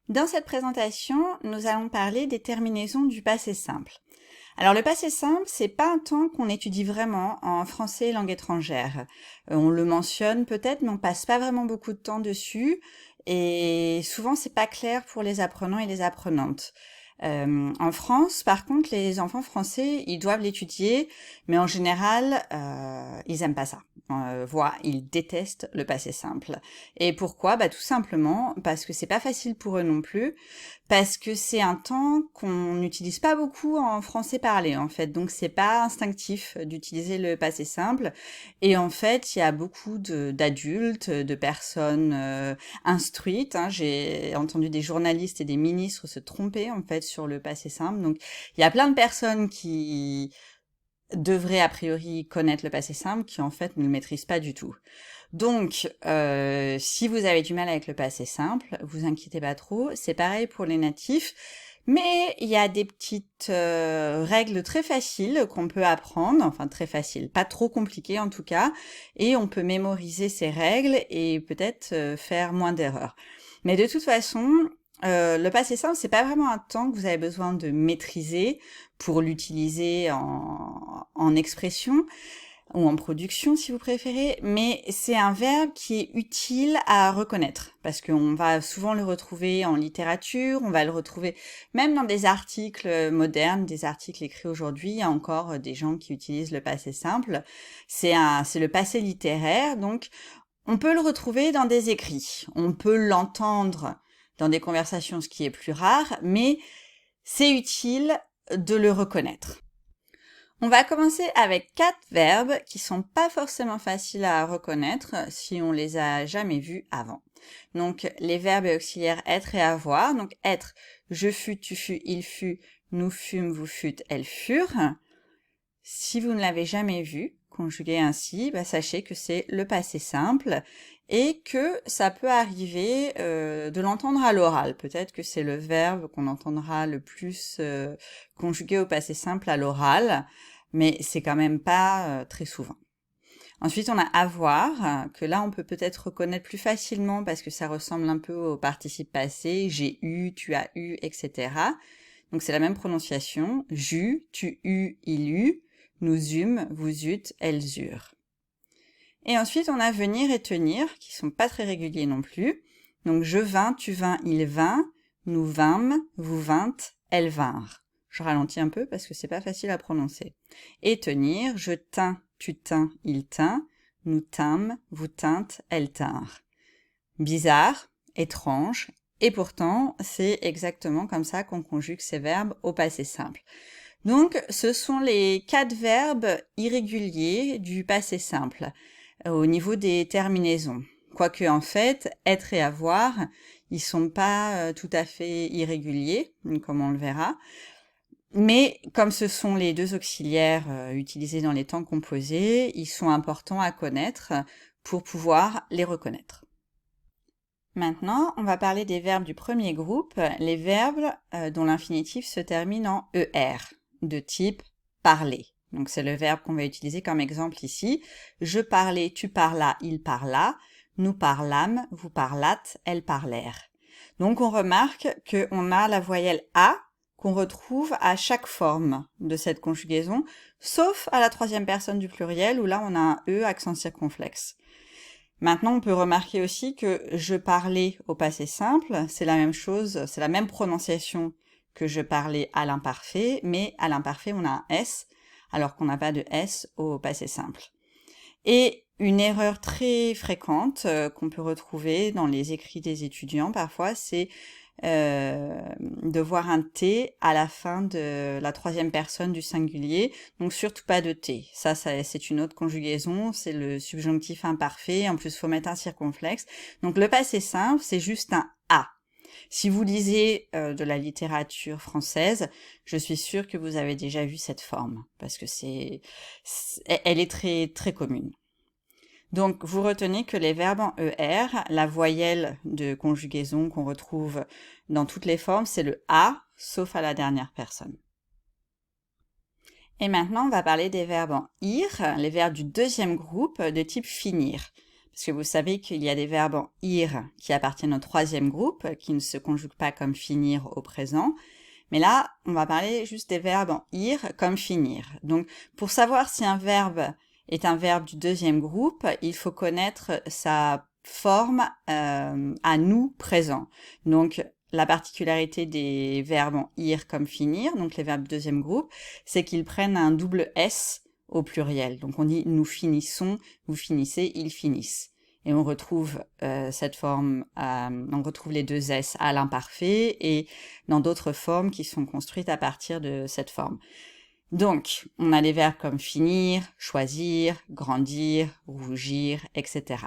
Dans cette présentation, nous allons parler des terminaisons du passé simple. Alors le passé simple, c'est pas un temps qu'on étudie vraiment en français et langue étrangère. On le mentionne peut-être, mais on passe pas vraiment beaucoup de temps dessus, et souvent c'est pas clair pour les apprenants et les apprenantes. En France, par contre, les enfants français, ils doivent l'étudier, mais en général, ils aiment pas ça. Voire, ils détestent le passé simple. Et pourquoi? Tout simplement parce que c'est pas facile pour eux non plus, parce que c'est un temps qu'on n'utilise pas beaucoup en français parlé, en fait. Donc, c'est pas instinctif d'utiliser le passé simple. Et en fait, il y a beaucoup d'adultes, de personnes instruites, hein. J'ai entendu des journalistes et des ministres se tromper, en fait, sur le passé simple. Donc, il y a plein de personnes qui devraient, a priori, connaître le passé simple, qui, en fait, ne le maîtrisent pas du tout. Donc, si vous avez du mal avec le passé simple, vous inquiétez pas trop, c'est pareil pour les natifs, mais il y a des petites règles très faciles qu'on peut apprendre, enfin très faciles, pas trop compliquées en tout cas, et on peut mémoriser ces règles et peut-être faire moins d'erreurs. Mais de toute façon, le passé simple, c'est pas vraiment un temps que vous avez besoin de maîtriser pour l'utiliser en expression, ou en production si vous préférez, mais c'est un verbe qui est utile à reconnaître, parce qu'on va souvent le retrouver en littérature, on va le retrouver même dans des articles modernes, des articles écrits aujourd'hui, il y a encore des gens qui utilisent le passé simple, c'est le passé littéraire, donc on peut le retrouver dans des écrits, on peut l'entendre dans des conversations, ce qui est plus rare, mais c'est utile de le reconnaître. On va commencer avec 4 verbes qui sont pas forcément faciles à reconnaître si on les a jamais vus avant. Donc, les verbes auxiliaires être et avoir. Donc, être, je fus, tu fus, il fut, nous fûmes, vous fûtes, elles furent. Si vous ne l'avez jamais vu, conjugué ainsi, sachez que c'est le passé simple et que ça peut arriver de l'entendre à l'oral. Peut-être que c'est le verbe qu'on entendra le plus conjugué au passé simple à l'oral, mais c'est quand même pas très souvent. Ensuite, on a avoir, que là, on peut peut-être reconnaître plus facilement parce que ça ressemble un peu au participe passé, j'ai eu, tu as eu, etc. Donc, c'est la même prononciation, j'eus, tu eus, il eut, nous eûmes, vous eûtes, elles eurent. Et ensuite, on a venir et tenir, qui sont pas très réguliers non plus. Donc, je vins, tu vins, il vint, nous vînmes, vous vîntes, elles vinrent. Je ralentis un peu parce que c'est pas facile à prononcer. Et tenir, je tins, tu tins, il tint, nous tînmes, vous tîntes, elles tinrent. Bizarre, étrange, et pourtant, c'est exactement comme ça qu'on conjugue ces verbes au passé simple. Donc, ce sont les 4 verbes irréguliers du passé simple au niveau des terminaisons. Quoique, en fait, être et avoir, ils sont pas tout à fait irréguliers, comme on le verra. Mais comme ce sont les 2 auxiliaires utilisés dans les temps composés, ils sont importants à connaître pour pouvoir les reconnaître. Maintenant, on va parler des verbes du premier groupe, les verbes dont l'infinitif se termine en ER, de type parler. Donc c'est le verbe qu'on va utiliser comme exemple ici. Je parlais, tu parlas, il parla, nous parlâmes, vous parlâtes, elles parlèrent. Donc on remarque qu'on a la voyelle A qu'on retrouve à chaque forme de cette conjugaison, sauf à la 3e personne du pluriel où là on a un E accent circonflexe. Maintenant, on peut remarquer aussi que je parlais au passé simple, c'est la même chose, c'est la même prononciation que je parlais à l'imparfait, mais à l'imparfait on a un S, alors qu'on n'a pas de S au passé simple. Et une erreur très fréquente qu'on peut retrouver dans les écrits des étudiants parfois, c'est de voir un T à la fin de la 3e personne du singulier, donc surtout pas de T. Ça c'est une autre conjugaison, c'est le subjonctif imparfait, en plus faut mettre un circonflexe. Donc le passé simple, c'est juste un A. Si vous lisez de la littérature française, je suis sûre que vous avez déjà vu cette forme, parce que elle est très, très commune. Donc, vous retenez que les verbes en ER, la voyelle de conjugaison qu'on retrouve dans toutes les formes, c'est le A, sauf à la dernière personne. Et maintenant, on va parler des verbes en IR, les verbes du 2e groupe de type finir. Parce que vous savez qu'il y a des verbes en ir qui appartiennent au troisième groupe, qui ne se conjuguent pas comme finir au présent. Mais là, on va parler juste des verbes en ir comme finir. Donc, pour savoir si un verbe est un verbe du deuxième groupe, il faut connaître sa forme à nous présent. Donc, la particularité des verbes en ir comme finir, donc les verbes du deuxième groupe, c'est qu'ils prennent un double S au pluriel. Donc on dit nous finissons, vous finissez, ils finissent. Et on retrouve cette forme, on retrouve les deux S à l'imparfait et dans d'autres formes qui sont construites à partir de cette forme. Donc, on a des verbes comme finir, choisir, grandir, rougir, etc.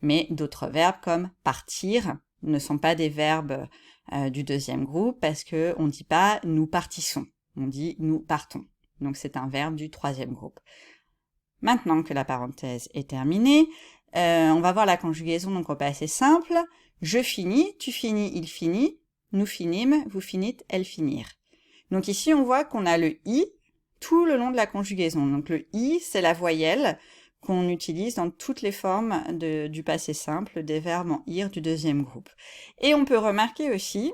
Mais d'autres verbes comme partir ne sont pas des verbes du deuxième groupe parce que on dit pas nous partissons, on dit nous partons. Donc c'est un verbe du troisième groupe. Maintenant que la parenthèse est terminée, on va voir la conjugaison donc au passé simple. Je finis, tu finis, il finit, nous finîmes, vous finîtes, elles finirent. Donc ici on voit qu'on a le i tout le long de la conjugaison. Donc le i c'est la voyelle qu'on utilise dans toutes les formes du passé simple des verbes en ir du deuxième groupe. Et on peut remarquer aussi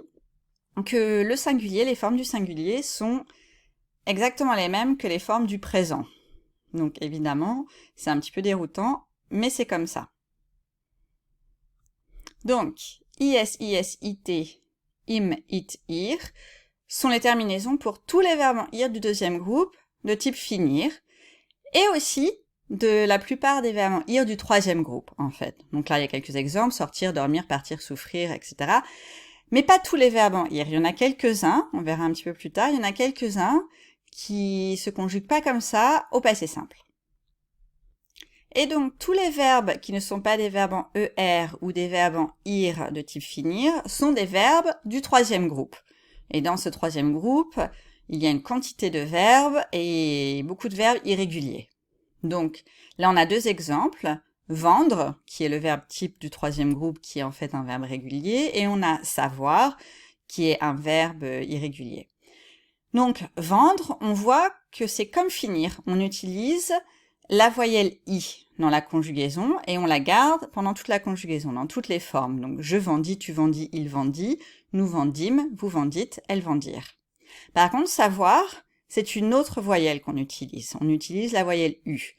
que le singulier, les formes du singulier sont exactement les mêmes que les formes du présent. Donc évidemment, c'est un petit peu déroutant, mais c'est comme ça. Donc, is, it, im, it, ir sont les terminaisons pour tous les verbes en ir du deuxième groupe de type finir, et aussi de la plupart des verbes en ir du troisième groupe, en fait. Donc là, il y a quelques exemples, sortir, dormir, partir, souffrir, etc. Mais pas tous les verbes en ir. Il y en a quelques-uns, on verra un petit peu plus tard, il y en a quelques-uns qui se conjuguent pas comme ça au passé simple. Et donc, tous les verbes qui ne sont pas des verbes en ER ou des verbes en IR de type finir sont des verbes du troisième groupe. Et dans ce troisième groupe, il y a une quantité de verbes et beaucoup de verbes irréguliers. Donc, là, on a deux exemples. Vendre, qui est le verbe type du troisième groupe, qui est en fait un verbe régulier, et on a savoir, qui est un verbe irrégulier. Donc, vendre, on voit que c'est comme finir. On utilise la voyelle i dans la conjugaison et on la garde pendant toute la conjugaison, dans toutes les formes. Donc, je vendis, tu vendis, il vendit, nous vendîmes, vous vendîtes, elles vendirent. Par contre, savoir, c'est une autre voyelle qu'on utilise. On utilise la voyelle u.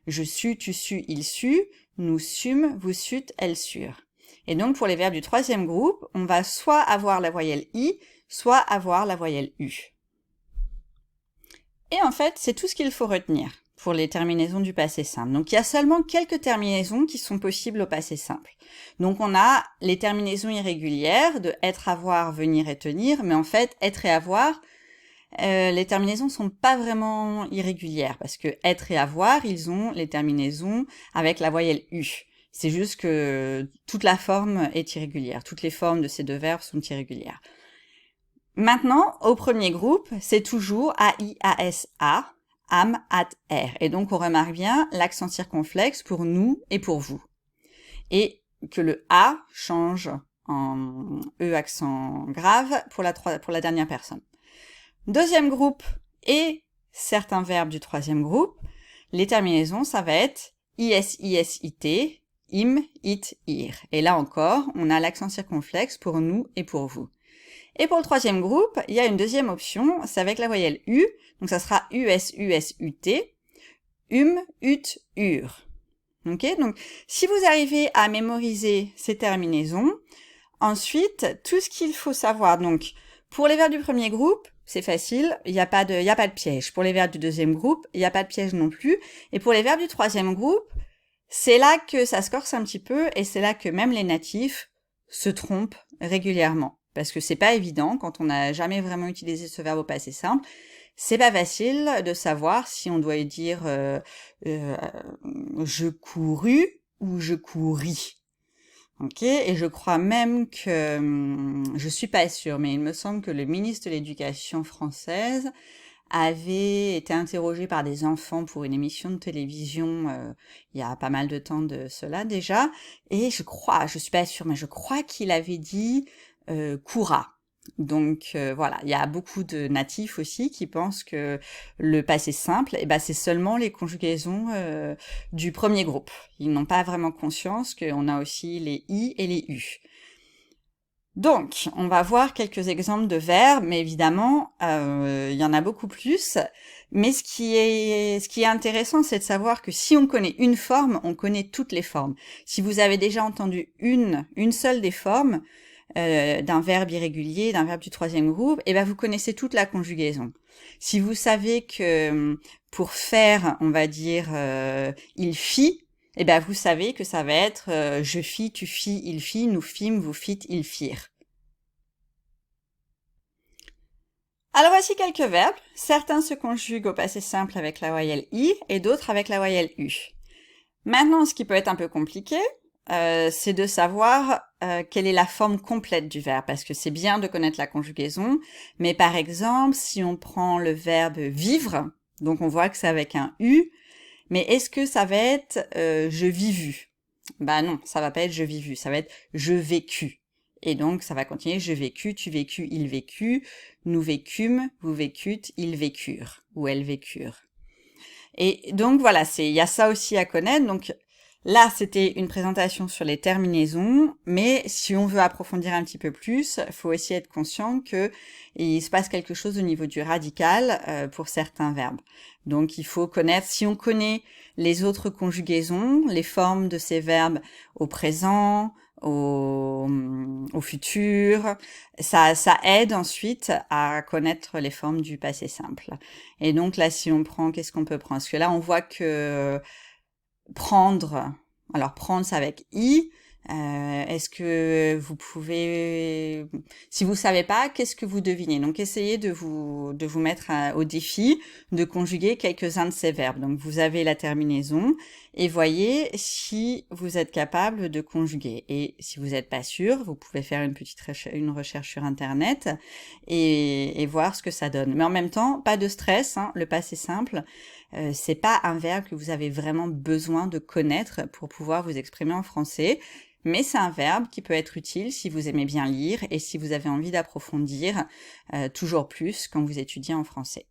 Je sus, tu sus, il sut, nous sûmes, vous sûtes, elles surent. Et donc, pour les verbes du troisième groupe, on va soit avoir la voyelle i, soit avoir la voyelle u. Et en fait, c'est tout ce qu'il faut retenir pour les terminaisons du passé simple. Donc, il y a seulement quelques terminaisons qui sont possibles au passé simple. Donc, on a les terminaisons irrégulières de être, avoir, venir et tenir, mais en fait, être et avoir, les terminaisons sont pas vraiment irrégulières parce que être et avoir, ils ont les terminaisons avec la voyelle u. C'est juste que toute la forme est irrégulière. Toutes les formes de ces deux verbes sont irrégulières. Maintenant, au premier groupe, c'est toujours AI, AS, A, am, at, r. Et donc, on remarque bien l'accent circonflexe pour nous et pour vous. Et que le A change en E accent grave pour la dernière personne. Deuxième groupe et certains verbes du troisième groupe, les terminaisons, ça va être is, it, im, it, ir. Et là encore, on a l'accent circonflexe pour nous et pour vous. Et pour le troisième groupe, il y a une deuxième option, c'est avec la voyelle U, donc ça sera US, ut, ut, ur. Ok, donc si vous arrivez à mémoriser ces terminaisons, ensuite, tout ce qu'il faut savoir, donc pour les verbes du premier groupe, c'est facile, il n'y a pas de piège. Pour les verbes du deuxième groupe, il n'y a pas de piège non plus. Et pour les verbes du troisième groupe, c'est là que ça se corse un petit peu et c'est là que même les natifs se trompent régulièrement. Parce que c'est pas évident, quand on n'a jamais vraiment utilisé ce verbe au passé simple, c'est pas facile de savoir si on doit dire je courus ou je couris. Ok, et je crois même que, je suis pas sûre, mais il me semble que le ministre de l'Éducation française avait été interrogé par des enfants pour une émission de télévision il y a pas mal de temps de cela déjà, et je suis pas sûre, mais je crois qu'il avait dit courra. Donc voilà, il y a beaucoup de natifs aussi qui pensent que le passé simple, eh ben, c'est seulement les conjugaisons du premier groupe. Ils n'ont pas vraiment conscience qu'on a aussi les i et les u. Donc, on va voir quelques exemples de verbes, mais évidemment, il y en a beaucoup plus. Mais ce qui est intéressant, c'est de savoir que si on connaît une forme, on connaît toutes les formes. Si vous avez déjà entendu une seule des formes, d'un verbe irrégulier, d'un verbe du troisième groupe, et ben vous connaissez toute la conjugaison. Si vous savez que pour faire, on va dire il fit, et ben vous savez que ça va être je fis, tu fis, il fit, nous fîmes, vous fîtes, ils firent. Alors voici quelques verbes. Certains se conjuguent au passé simple avec la voyelle i et d'autres avec la voyelle u. Maintenant, ce qui peut être un peu compliqué, c'est de savoir quelle est la forme complète du verbe, parce que c'est bien de connaître la conjugaison, mais par exemple, si on prend le verbe vivre, donc on voit que c'est avec un U, mais est-ce que ça va être je vivu? Bah non, ça va pas être je vivu, ça va être je vécu. Et donc, ça va continuer, je vécu, tu vécus, il vécut, nous vécûmes, vous vécûtes, ils vécurent, ou elles vécurent. Et donc voilà, il y a ça aussi à connaître. Donc là, c'était une présentation sur les terminaisons, mais si on veut approfondir un petit peu plus, il faut aussi être conscient que il se passe quelque chose au niveau du radical pour certains verbes. Donc il faut connaître, si on connaît les autres conjugaisons, les formes de ces verbes au présent, au futur, ça aide ensuite à connaître les formes du passé simple. Et donc là, si on prend, qu'est-ce qu'on peut prendre? Parce que là, on voit que prendre, alors prendre, c'est avec i. Est-ce que vous pouvez, si vous savez pas, qu'est-ce que vous devinez? Donc essayez de vous mettre au défi de conjuguer quelques-uns de ces verbes. Donc vous avez la terminaison et voyez si vous êtes capable de conjuguer. Et si vous n'êtes pas sûr, vous pouvez faire une recherche sur internet et voir ce que ça donne. Mais en même temps, pas de stress, hein, le passé simple. C'est pas un verbe que vous avez vraiment besoin de connaître pour pouvoir vous exprimer en français, mais c'est un verbe qui peut être utile si vous aimez bien lire et si vous avez envie d'approfondir toujours plus quand vous étudiez en français.